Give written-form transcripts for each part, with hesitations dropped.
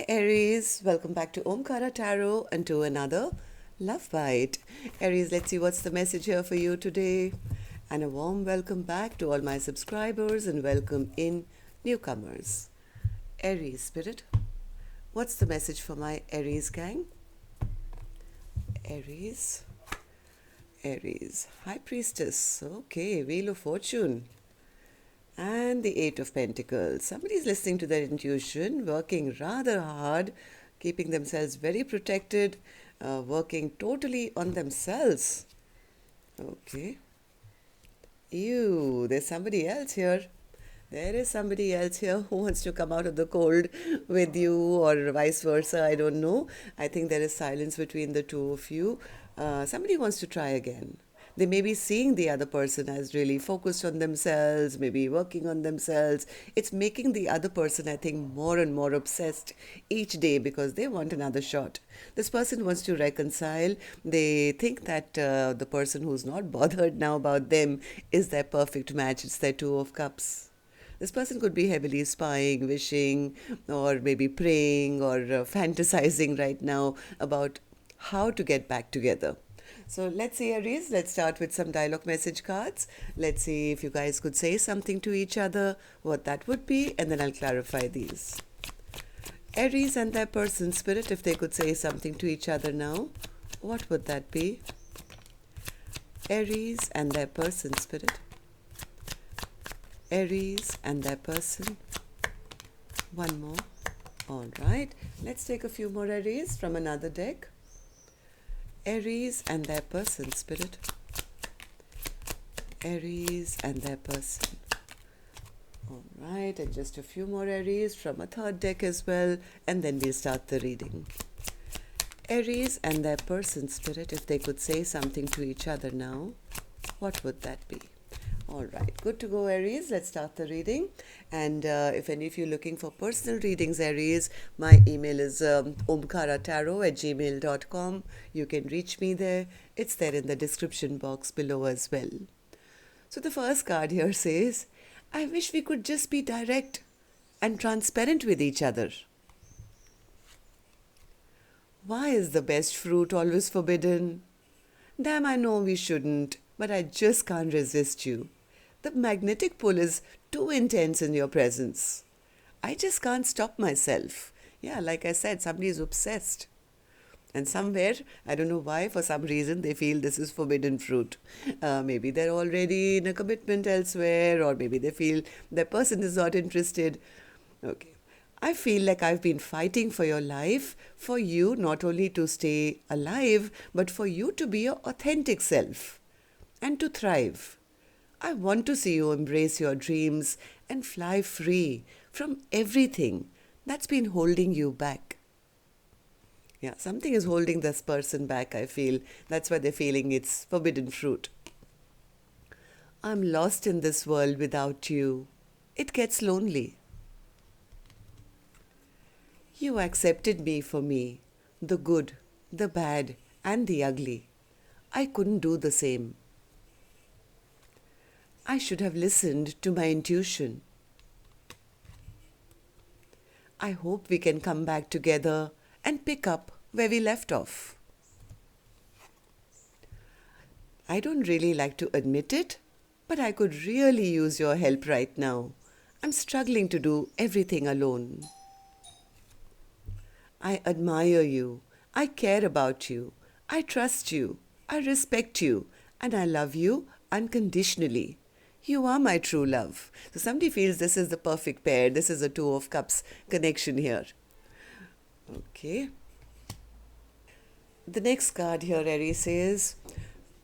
Hi Aries, welcome back to Omkaratarot and to another Love Bite. Aries, let's see what's the message here for you today. And a warm welcome back to all my subscribers and welcome in newcomers. Aries Spirit, what's the message for my Aries gang? Aries, High Priestess, okay, Wheel of Fortune. And the Eight of Pentacles. Somebody's listening to their intuition, working rather hard, keeping themselves very protected, working totally on themselves. Okay. There's somebody else here. There is somebody else here who wants to come out of the cold with you, or vice versa. I don't know. I think there is silence between the two of you. Somebody wants to try again. They may be seeing the other person as really focused on themselves, maybe working on themselves. It's making the other person, I think, more and more obsessed each day because they want another shot. This person wants to reconcile. They think that the person who's not bothered now about them is their perfect match. It's their Two of Cups. This person could be heavily spying, wishing, or maybe praying or fantasizing right now about how to get back together. So let's see, Aries, let's start with some dialogue message cards. Let's see if you guys could say something to each other, what that would be, and then I'll clarify these. Aries and their person spirit, if they could say something to each other now, what would that be? Aries and their person spirit. Aries and their person. One more. All right. Let's take a few more Aries from another deck. Aries and their person spirit. Aries and their person. All right. And just a few more Aries from a third deck as well. And then we'll start the reading. Aries and their person spirit, if they could say something to each other now, what would that be? All right, good to go, Aries. Let's start the reading. And if any of you are looking for personal readings, Aries, my email is omkaratarot@gmail.com. You can reach me there. It's there in the description box below as well. So the first card here says, I wish we could just be direct and transparent with each other. Why is the best fruit always forbidden? Damn, I know we shouldn't, but I just can't resist you. The magnetic pull is too intense in your presence. I just can't stop myself. Yeah, like I said, somebody is obsessed. And somewhere, I don't know why, for some reason, they feel this is forbidden fruit. Maybe they're already in a commitment elsewhere, or maybe they feel their person is not interested. Okay. I feel like I've been fighting for your life, for you not only to stay alive, but for you to be your authentic self and to thrive. I want to see you embrace your dreams and fly free from everything that's been holding you back. Yeah, something is holding this person back, I feel. That's why they're feeling it's forbidden fruit. I'm lost in this world without you. It gets lonely. You accepted me for me, the good, the bad, and the ugly. I couldn't do the same. I should have listened to my intuition. I hope we can come back together and pick up where we left off. I don't really like to admit it, but I could really use your help right now. I'm struggling to do everything alone. I admire you. I care about you. I trust you. I respect you. And I love you unconditionally. You are my true love. So somebody feels this is the perfect pair. This is a Two of Cups connection here. Okay. The next card here, Aries, says,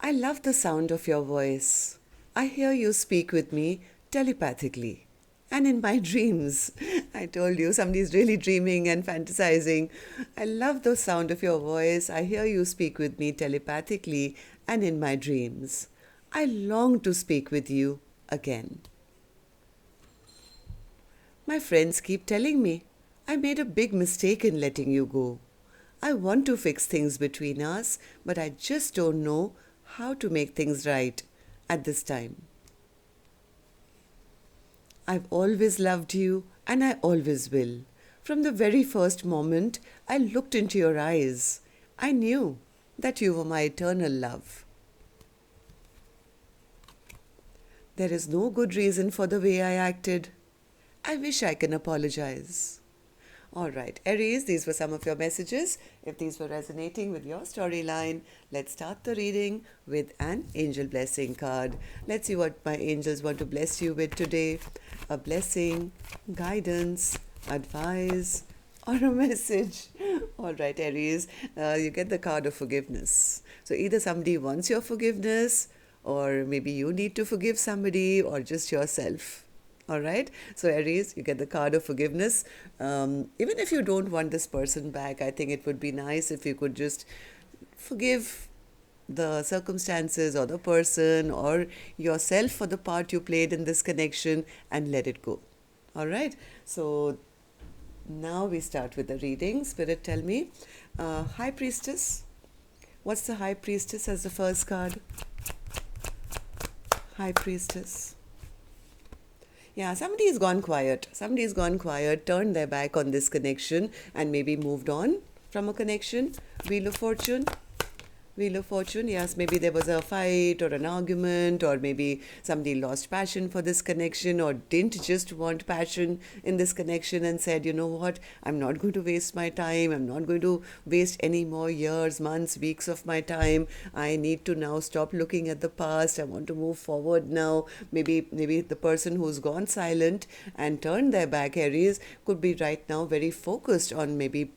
I love the sound of your voice. I hear you speak with me telepathically. And in my dreams, I told you, somebody's really dreaming and fantasizing. I love the sound of your voice. I hear you speak with me telepathically and in my dreams. I long to speak with you again. My friends keep telling me I made a big mistake in letting you go. I want to fix things between us, but I just don't know how to make things right at this time. I've always loved you and I always will. From the very first moment I looked into your eyes, I knew that you were my eternal love. There is no good reason for the way I acted. I wish I can apologize. All right, Aries, these were some of your messages. If these were resonating with your storyline, let's start the reading with an angel blessing card. Let's see what my angels want to bless you with today. A blessing, guidance, advice, or a message. All right, Aries, you get the card of forgiveness. So either somebody wants your forgiveness, or maybe you need to forgive somebody, or just yourself. All right. So Aries, you get the card of forgiveness. Even if you don't want this person back, I think it would be nice if you could just forgive the circumstances or the person or yourself for the part you played in this connection and let it go. All right. So now we start with the reading. Spirit, tell me. High Priestess. What's the High Priestess as the first card? High Priestess. Yeah, somebody's gone quiet. Somebody's gone quiet, turned their back on this connection and maybe moved on from a connection. Wheel of Fortune. Wheel of Fortune, yes, maybe there was a fight or an argument, or maybe somebody lost passion for this connection or didn't just want passion in this connection and said, you know what, I'm not going to waste my time. I'm not going to waste any more years, months, weeks of my time. I need to now stop looking at the past. I want to move forward now. Maybe the person who's gone silent and turned their back, Aries, could be right now very focused on maybe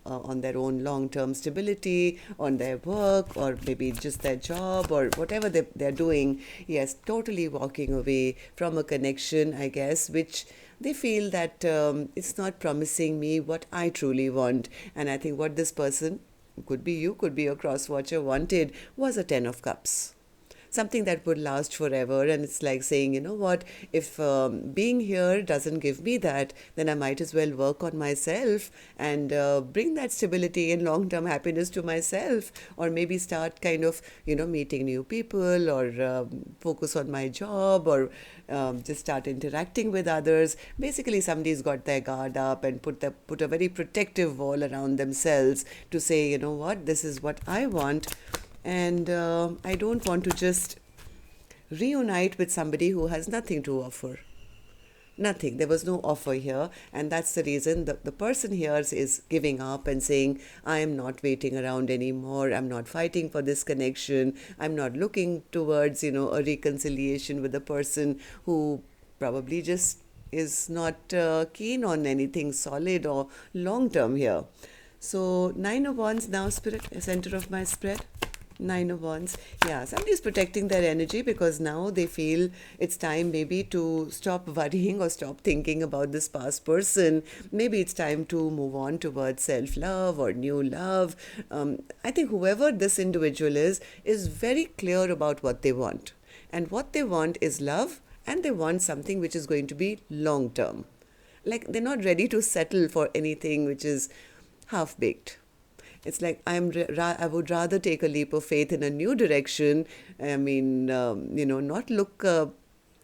on their own long-term stability, on their work, or maybe just their job, or whatever they're doing. Yes, totally walking away from a connection, I guess, which they feel that it's not promising me what I truly want. And I think what this person, could be you, could be a cross-watcher, wanted was a 10 of Cups. Something that would last forever. And it's like saying, you know what, if being here doesn't give me that, then I might as well work on myself and bring that stability and long-term happiness to myself, or maybe start kind of, meeting new people, or focus on my job, or just start interacting with others. Basically, somebody's got their guard up and put a very protective wall around themselves to say, you know what, this is what I want. And I don't want to just reunite with somebody who has nothing to offer. Nothing. There was no offer here. And that's the reason the person here is giving up and saying, I am not waiting around anymore. I'm not fighting for this connection. I'm not looking towards, a reconciliation with a person who probably just is not keen on anything solid or long-term here. So 9 of Wands now, Spirit, center of my spread. 9 of Wands. Yeah, somebody's protecting their energy because now they feel it's time maybe to stop worrying or stop thinking about this past person. Maybe it's time to move on towards self-love or new love. I think whoever this individual is very clear about what they want. And what they want is love, and they want something which is going to be long-term. Like, they're not ready to settle for anything which is half-baked. It's like I would rather take a leap of faith in a new direction. I mean, not look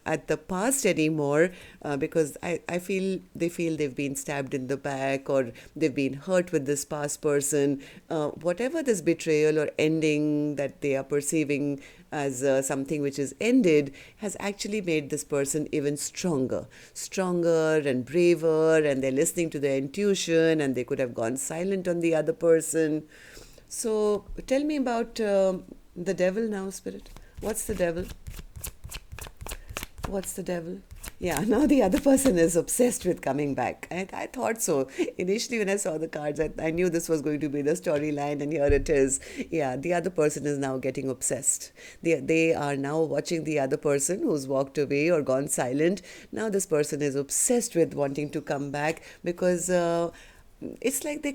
at the past anymore because I feel they've been stabbed in the back, or they've been hurt with this past person. Whatever this betrayal or ending that they are perceiving as something which is ended has actually made this person even stronger and braver, and they're listening to their intuition, and they could have gone silent on the other person. So tell me about the devil now, Spirit. What's the devil? What's the devil? Yeah, now the other person is obsessed with coming back. I thought so. Initially, when I saw the cards, I knew this was going to be the storyline, and here it is. Yeah, the other person is now getting obsessed. They are now watching the other person who's walked away or gone silent. Now this person is obsessed with wanting to come back because it's like they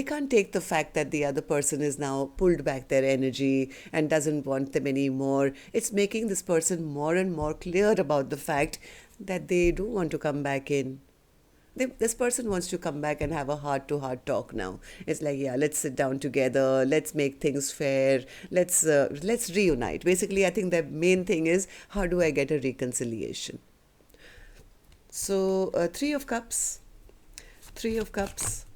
can't take the fact that the other person is now pulled back their energy and doesn't want them anymore. It's making this person more and more clear about the fact that they do want to come back in. This person wants to come back and have a heart-to-heart talk now. It's like, yeah, let's sit down together. Let's make things fair. Let's reunite. Basically, I think the main thing is, how do I get a reconciliation? So 3 of Cups. Three of Cups.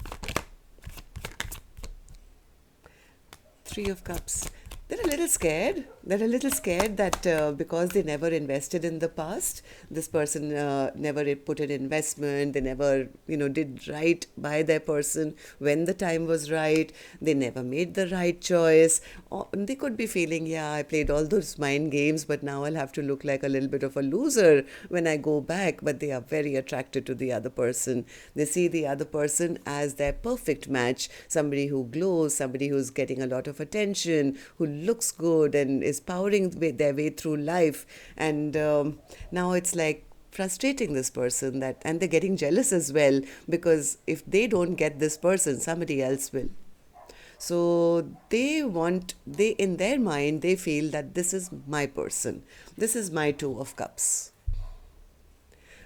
Three of Cups. They're a little scared. They're a little scared that because they never invested in the past, this person never put an investment, they never, did right by their person when the time was right, they never made the right choice. Or they could be feeling, yeah, I played all those mind games, but now I'll have to look like a little bit of a loser when I go back. But they are very attracted to the other person. They see the other person as their perfect match, somebody who glows, somebody who's getting a lot of attention, who looks good and is powering their way through life. And now it's like frustrating this person, that and they're getting jealous as well, because if they don't get this person, somebody else will. So they in their mind, they feel that this is my person, this is my Two of Cups.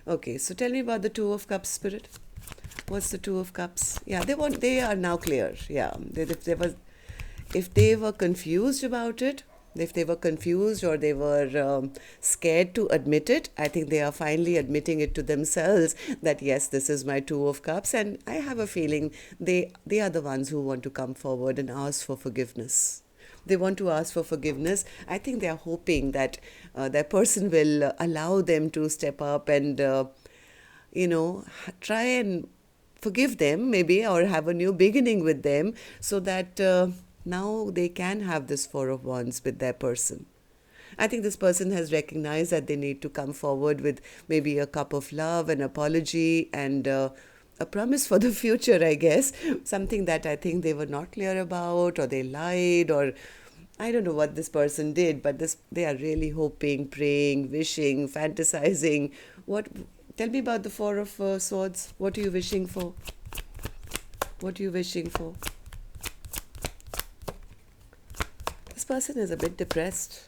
Okay, so tell me about the Two of Cups, Spirit. What's the Two of Cups? Yeah, they are now clear. Yeah, if they were confused about it, if they were confused or they were scared to admit it, I think they are finally admitting it to themselves that yes, this is my Two of Cups. And I have a feeling they are the ones who want to come forward and ask for forgiveness. They want to ask for forgiveness. I think they are hoping that their person will allow them to step up and, try and forgive them maybe, or have a new beginning with them, so that now they can have this Four of Wands with their person. I think this person has recognized that they need to come forward with maybe a cup of love, an apology, and a promise for the future, I guess. Something that I think they were not clear about, or they lied, or I don't know what this person did, but they are really hoping, praying, wishing, fantasizing. Tell me about the Four of Swords. What are you wishing for? What are you wishing for? This person is a bit depressed.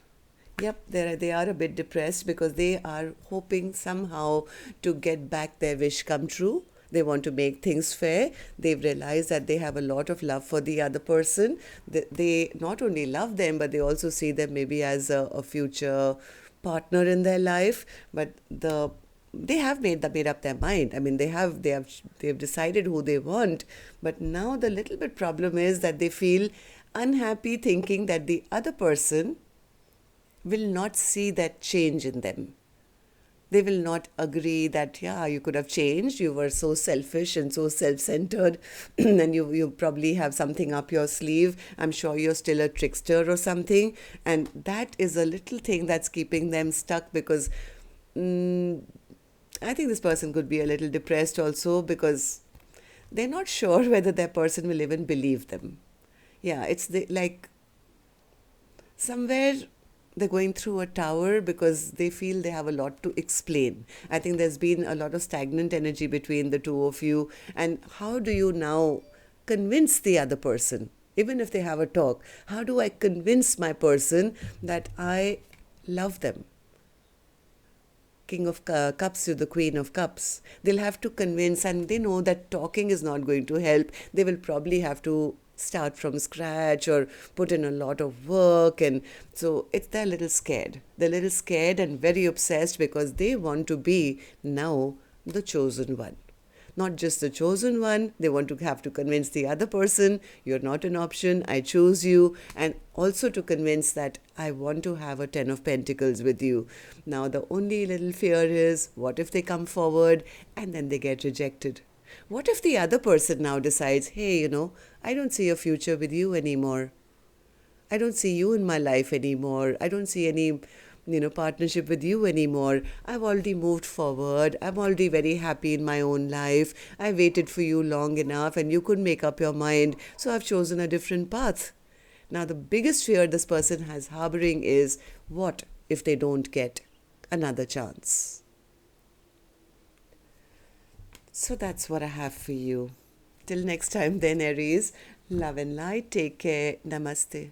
Yep, they are a bit depressed because they are hoping somehow to get back their wish come true. They want to make things fair. They've realized that they have a lot of love for the other person. They not only love them, but they also see them maybe as a future partner in their life. But they have made up their mind. I mean, they've decided who they want. But now the little bit problem is that they feel unhappy, thinking that the other person will not see that change in them. They will not agree that, yeah, you could have changed. You were so selfish and so self-centered and you probably have something up your sleeve. I'm sure you're still a trickster or something. And that is a little thing that's keeping them stuck, because I think this person could be a little depressed also, because they're not sure whether their person will even believe them. Yeah, it's like somewhere they're going through a tower because they feel they have a lot to explain. I think there's been a lot of stagnant energy between the two of you. And how do you now convince the other person? Even if they have a talk, how do I convince my person that I love them? King of Cups to the Queen of Cups. They'll have to convince, and they know that talking is not going to help. They will probably have to start from scratch or put in a lot of work, and so they're a little scared. They're a little scared and very obsessed because they want to be now the chosen one. Not just the chosen one, they want to have to convince the other person, you're not an option, I choose you, and also to convince that I want to have a 10 of Pentacles with you. Now the only little fear is, what if they come forward and then they get rejected? What if the other person now decides, hey, I don't see a future with you anymore. I don't see you in my life anymore. I don't see any partnership with you anymore. I've already moved forward. I'm already very happy in my own life. I waited for you long enough and you couldn't make up your mind. So I've chosen a different path. Now the biggest fear this person has harboring is, what if they don't get another chance? So that's what I have for you. Till next time then, Aries. Love and light. Take care. Namaste.